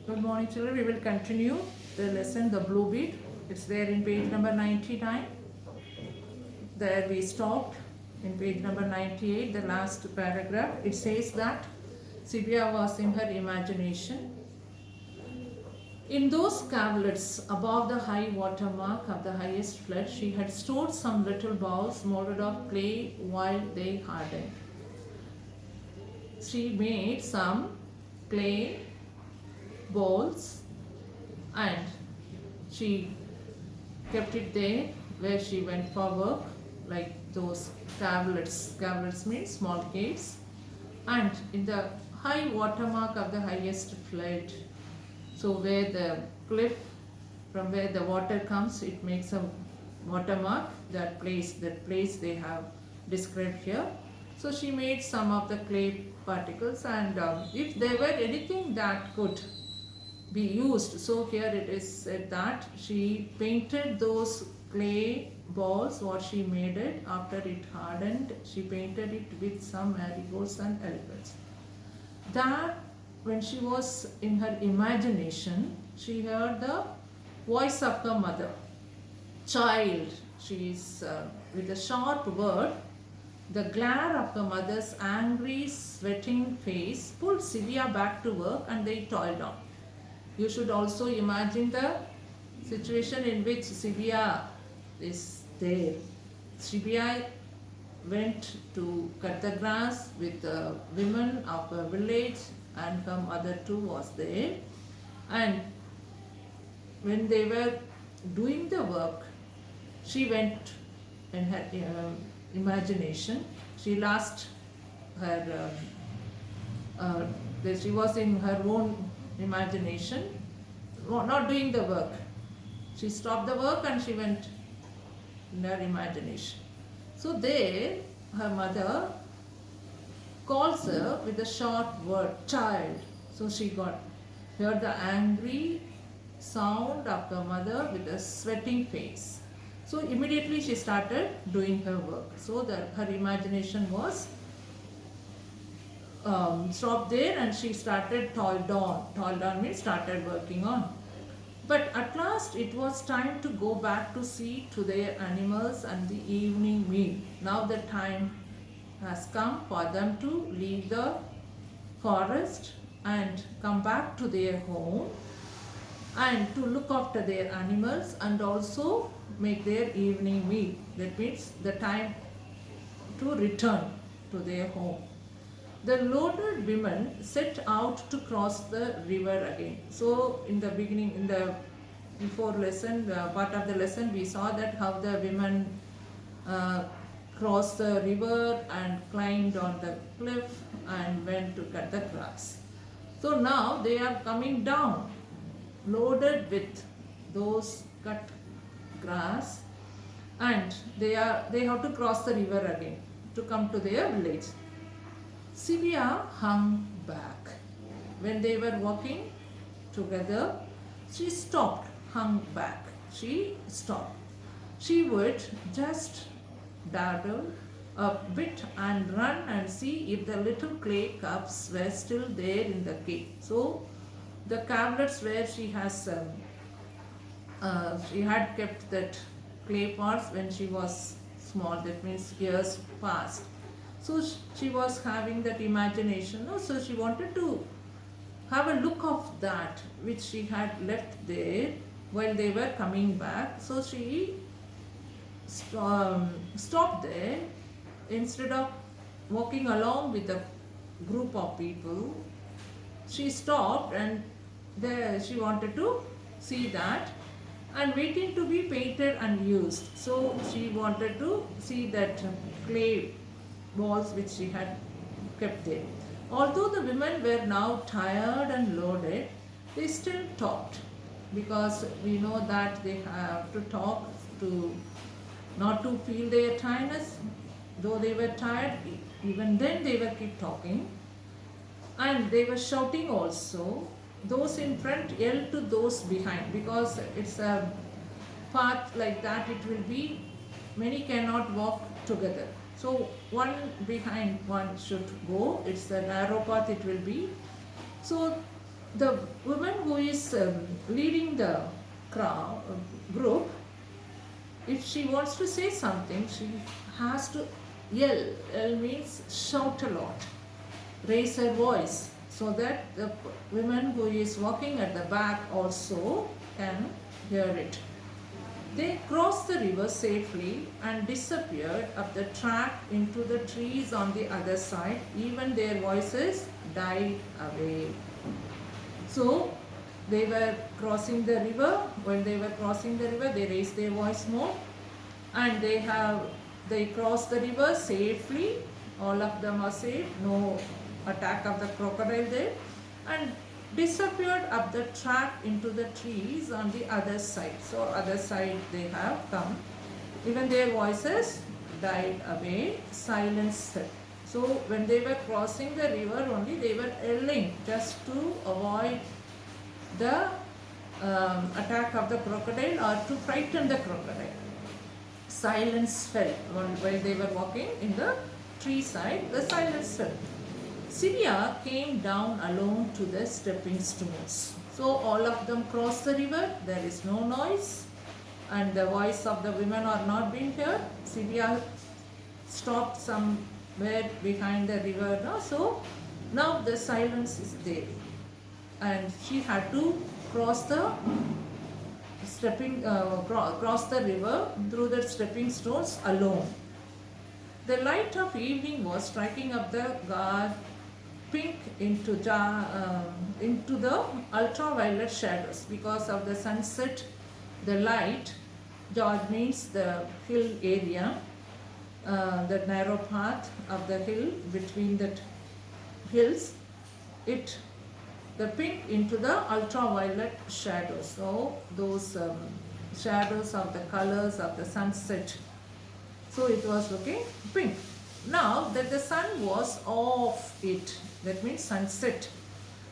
Good morning, children. We will continue the lesson, the Blue Bead. It's there in page number 99. There we stopped in page number 98, the last paragraph. It says that Sylvia was in her imagination. In those caverns above the high water mark of the highest flood, she had stored some little balls molded of clay while they hardened. She made some clay balls and she kept it there where she went for work, like those caverns. Caverns means small caves. And in the high water mark of the highest flood, so where the cliff, from where the water comes, it makes a watermark. That place they have described here. So she made some of the clay particles, and if there were anything that could be used, so here it is said that she painted those clay balls, what she made it after it hardened, she painted it with some marigolds and elephants. That when she was in her imagination, she heard the voice of her mother. Child, she is with a sharp word. The glare of her mother's angry, sweating face pulled Sylvia back to work, and they toiled on. You should also imagine the situation in which Sylvia is there. Sylvia went to cut the grass with the women of her village, and her mother too was there. And when they were doing the work, she went in her imagination. She lost her, she was in her own imagination, not doing the work. She stopped the work and she went in her imagination. So there, her mother calls her with a short word, child. So she heard the angry sound of her mother with a sweating face. So immediately she started doing her work. So that her imagination was stopped there, and she started toiled on. Toiled on means started working on. But at last it was time to go back to see to their animals and the evening meal. Now the time has come for them to leave the forest and come back to their home and to look after their animals and also make their evening meal. That means the time to return to their home. The loaded women set out to cross the river again. So in the beginning, in the before lesson, part of the lesson, we saw that how the women crossed the river and climbed on the cliff and went to cut the grass. So now they are coming down, loaded with those cut grass, and they have to cross the river again to come to their village. Sylvia hung back. When they were walking together, she stopped, hung back. She stopped. She would just dawdle a bit and run and see if the little clay cups were still there in the cave. So the caverns where she had kept that clay pots when she was small, that means years past. So she was having that imagination. So she wanted to have a look of that which she had left there while they were coming back. So she stopped there. Instead of walking along with a group of people, she stopped, and there she wanted to see that and waiting to be painted and used. So she wanted to see that clay balls which she had kept there. Although the women were now tired and loaded, they still talked, because we know that they have to talk to not to feel their tiredness. Though they were tired, even then they were keep talking, and they were shouting also. Those in front yelled to those behind, because it's a path like that, it will be, many cannot walk together. So one behind one should go. It's a narrow path it will be. So The woman who is leading the crowd, group, if she wants to say something, she has to yell. Yell means shout a lot, raise her voice, so that the woman who is walking at the back also can hear it. They crossed the river safely and disappeared up the track into the trees on the other side. Even their voices died away. So they were crossing the river. When they were crossing the river, they raised their voice more, and they crossed the river safely. All of them are safe. No attack of the crocodile there, and disappeared up the track into the trees on the other side. So other side they have come. Even their voices died away. Silence fell. So when they were crossing the river only, they were yelling just to avoid the attack of the crocodile or to frighten the crocodile. Silence fell while they were walking in the tree side. The silence fell. Sylvia came down alone to the stepping stones. So all of them crossed the river. There is no noise, and the voice of the women are not being heard. Sylvia stopped somewhere behind the river. No? So now the silence is there, and she had to cross the cross the river through the stepping stones alone. The light of evening was striking up the guard pink into the ultraviolet shadows because of the sunset. The light, George means the hill area, the narrow path of the hill between the hills, the pink into the ultraviolet shadows. So those shadows of the colors of the sunset. So it was looking pink. Now that the sun was off it, that means sunset,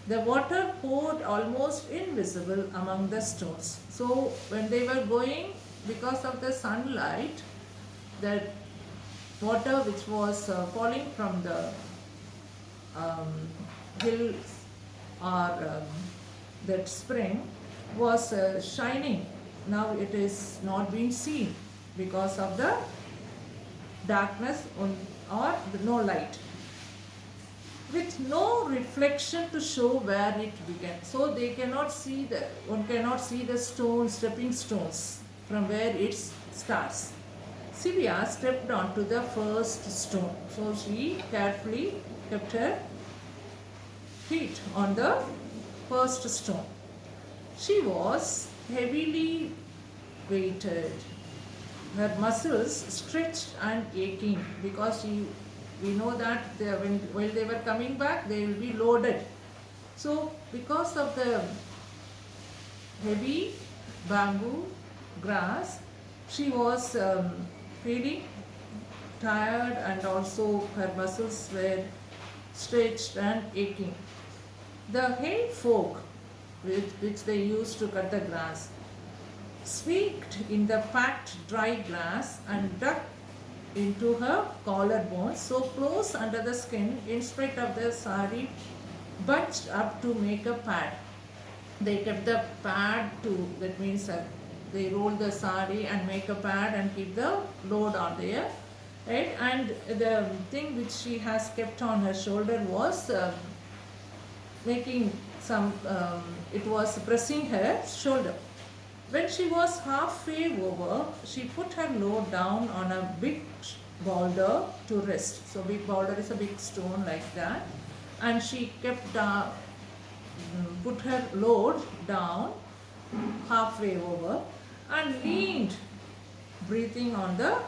the water poured almost invisible among the stones. So when they were going, because of the sunlight, the water which was falling from the hills or that spring was shining. Now it is not being seen because of the darkness or no light, with no reflection to show where it began. So they cannot see one cannot see the stepping stones from where it starts. Sylvia stepped onto the first stone. So she carefully kept her feet on the first stone. She was heavily weighted, her muscles stretched and aching, because we know that while they were coming back, they will be loaded. So because of the heavy bamboo grass, she was feeling tired, and also her muscles were stretched and aching. The hay fork which they used to cut the grass squeaked in the packed dry grass and dug into her collarbones, so close under the skin, in spite of the sari bunched up to make a pad. They kept the pad to, that means they roll the sari and make a pad and keep the load on there. Right? And the thing which she has kept on her shoulder was making some, it was pressing her shoulder. When she was halfway over, she put her load down on a big boulder to rest. So big boulder is a big stone like that, and she kept put her load down halfway over and leaned, breathing on the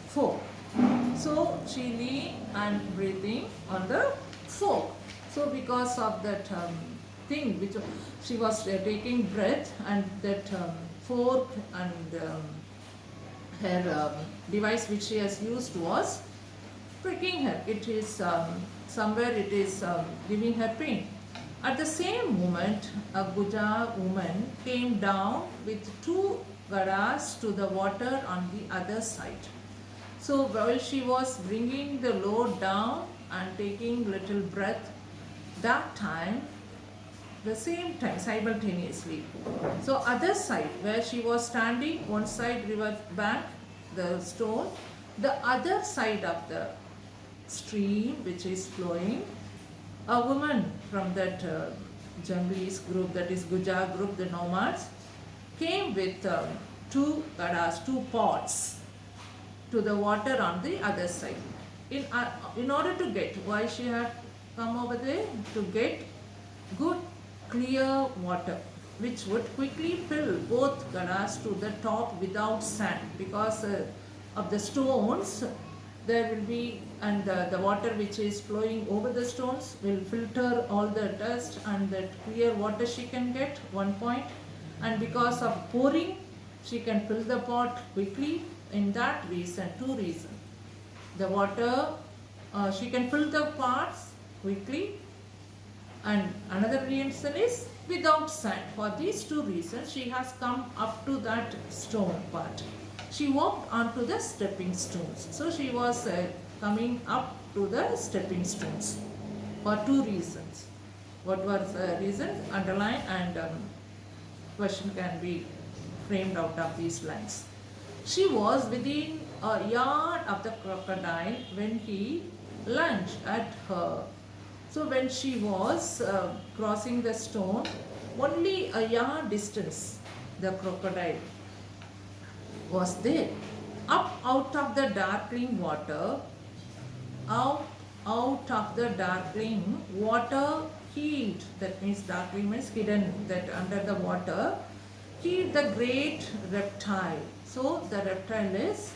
fork. So she leaned and breathing on the fork. So because of that thing which she was taking breath, and that fork and her device which she has used was pricking her. It is somewhere it is giving her pain. At the same moment, a Guja woman came down with 2 gadas to the water on the other side. So while she was bringing the load down and taking little breath, that time the same time, simultaneously. So other side, where she was standing, one side river bank, the stone, the other side of the stream which is flowing, a woman from that Jungleese group, that is Gujar group, the nomads, came with two gadas, two pots to the water on the other side. In order to get, why she had come over there? To get good clear water which would quickly fill both gadas to the top without sand, because of the stones there will be, and the water which is flowing over the stones will filter all the dust, and that clear water she can get, one point. And because of pouring she can fill the pot quickly. In that reason, two reasons, the water, she can fill the pots quickly, and another reason is without sand. For these two reasons she has come up to that stone part. She walked onto the stepping stones. So she was coming up to the stepping stones for two reasons. What was the reason? Underline, and question can be framed out of these lines. She was within a yard of the crocodile when he lunged at her. So when she was crossing the stone, only a yard distance, the crocodile was there. Up out of the darkling water, out of the darkling water, hid, that means darkling means hidden, that under the water, hid the great reptile. So the reptile is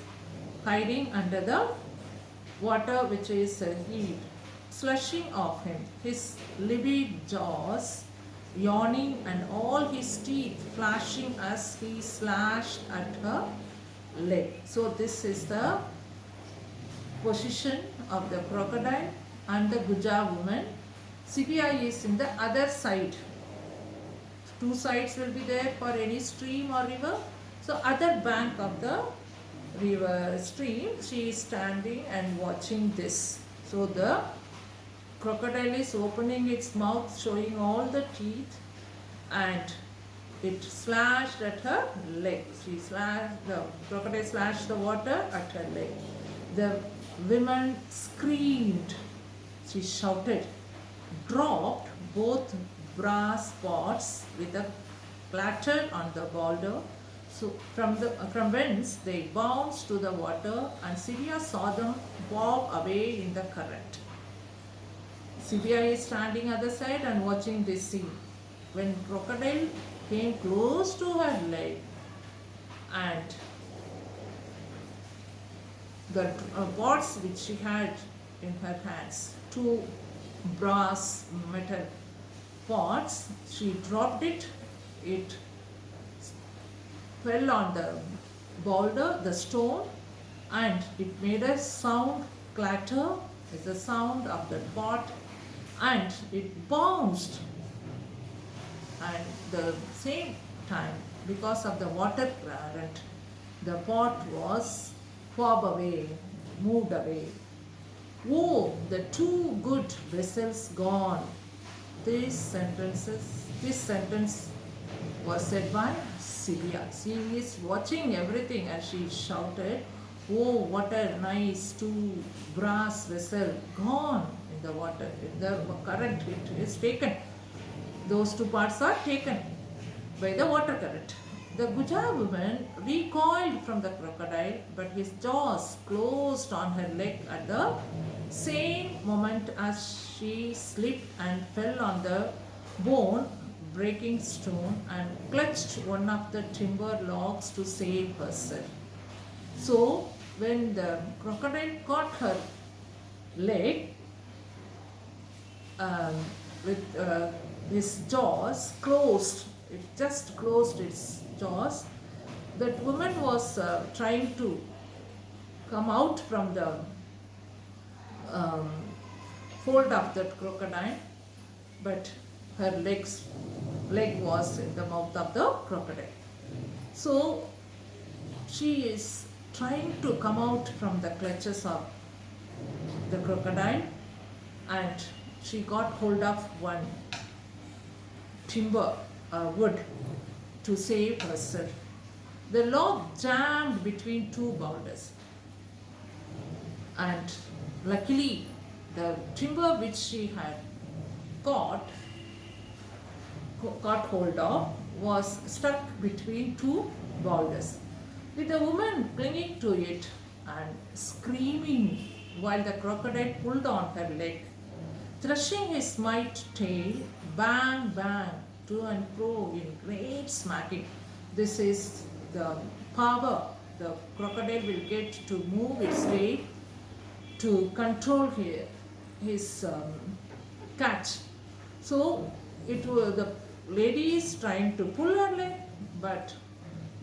hiding under the water which is hid, slushing off him, his livid jaws yawning and all his teeth flashing as he slashed at her leg. So this is the position of the crocodile and the Gujar woman. Sibia is in the other side. Two sides will be there for any stream or river. So other bank of the river stream, she is standing and watching this. So the crocodile is opening its mouth, showing all the teeth, and it slashed at her leg. The crocodile slashed the water at her leg. The woman screamed, she shouted, dropped both brass pots with a clatter on the boulder. So from whence they bounced to the water, and Sylvia saw them bob away in the current. Sylvia is standing other side and watching this scene. When crocodile came close to her leg, and the pots which she had in her hands, two brass metal pots, she dropped it. It fell on the boulder, the stone, and it made a sound, clatter, is the sound of the pot, and it bounced. And the same time, because of the water current, the pot was fobbed away, moved away. Oh, the two good vessels gone. This sentence was said by Sylvia. She is watching everything and she shouted, oh, what a nice two brass vessel gone in the water. In the current, it is taken. Those two parts are taken by the water current. The Gujar woman recoiled from the crocodile, but his jaws closed on her leg at the same moment as she slipped and fell on the bone breaking stone and clutched one of the timber logs to save herself. So when the crocodile caught her leg with his jaws closed, it just closed its jaws, that woman was trying to come out from the fold of that crocodile, but her leg was in the mouth of the crocodile. So she is trying to come out from the clutches of the crocodile, and she got hold of one timber, wood, to save herself. The log jammed between two boulders, and luckily, the timber which she had caught got hold of was stuck between two boulders, with the woman clinging to it and screaming while the crocodile pulled on her leg, thrashing his mighty tail, bang bang, to and fro in great smacking. This is the power the crocodile will get to move its tail to control his catch. So it was the lady is trying to pull her leg, but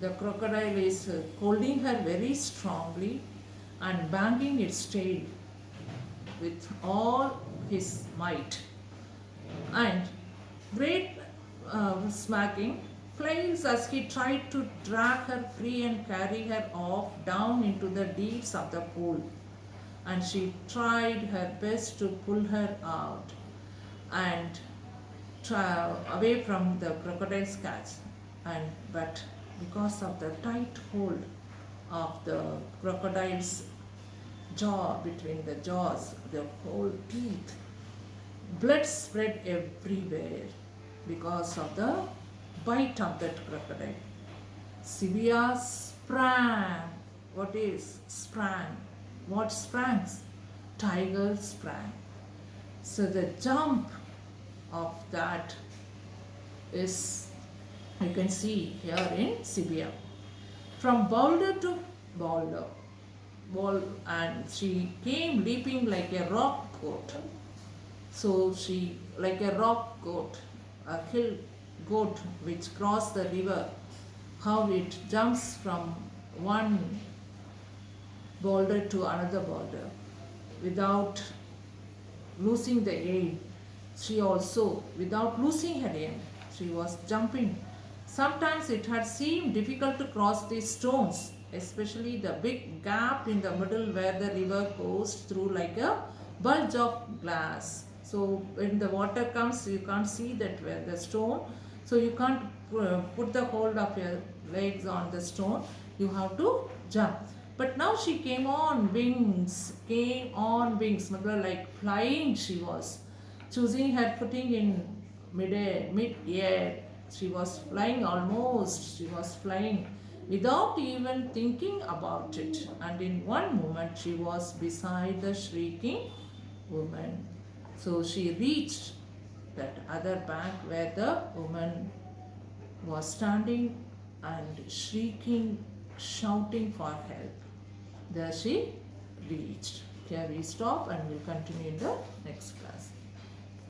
the crocodile is holding her very strongly and banging its tail with all his might. And great smacking flails as he tried to drag her free and carry her off down into the deeps of the pool. And she tried her best to pull her out and away from the crocodile's catch, but because of the tight hold of the crocodile's jaw, between the jaws, the whole teeth, blood spread everywhere because of the bite of that crocodile. Sylvia sprang. What is sprang? What sprangs? Tiger sprang. So the jump of that is, you can see here in Sibia. From boulder to boulder, and she came leaping like a rock goat. So she, like a rock goat, a hill goat which crossed the river, how it jumps from one boulder to another boulder without losing the aim. She also, without losing her aim, she was jumping. Sometimes it had seemed difficult to cross these stones, especially the big gap in the middle where the river goes through like a bulge of glass. So when the water comes, you can't see that where the stone, so you can't put the hold of your legs on the stone. You have to jump. But now she came on wings, like flying she was, choosing her footing in mid-air. She was flying almost, she was flying without even thinking about it. And in one moment she was beside the shrieking woman. So she reached that other bank where the woman was standing and shrieking, shouting for help. There she reached. Here we stop and we'll continue in the next class.